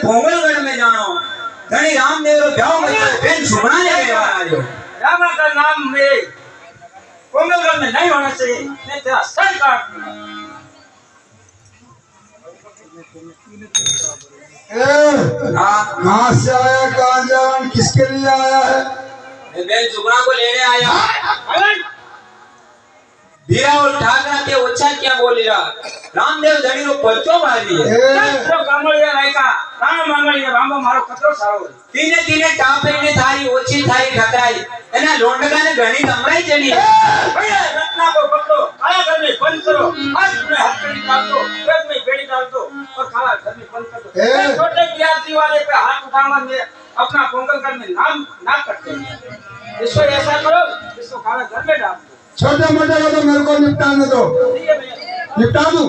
भोंगलगढ़ में जानो धनी रामदेव रो ब्याह में बेन सुमना ने गया आयो रामा का नाम मेरे भोंगलगढ़ में नहीं होना चाहिए मैं तेरा सर काट कहाँ से आया कहाँ जा किसके लिए आया है मैं बेन सुमना को लेने आया बीरा और ठाकरा के ओछा क्या बोली रहा रामदेव धनी रो परचो मारी है तो कामलिया रायका राम मंगलिया राम मारो कतरो सारो तीने तीने टापरी ने थारी ओछी थारी ठकराई एना लोंडगा ने घणी दमराई चली भैया रत्ना को पकड़ो काला घर में बंद करो हाथ में हथकड़ी डाल दो पेट में बेड़ी डाल दो और काला घर में बंद कर दो छोटे बियासी वाले पे हाथ उठाना में अपना पोंगल घर में नाम ना करते इसको ऐसा करो इसको काला घर में डाल दो छोटे मोटे को तो मेरे को निपटाने दो निपटा दूं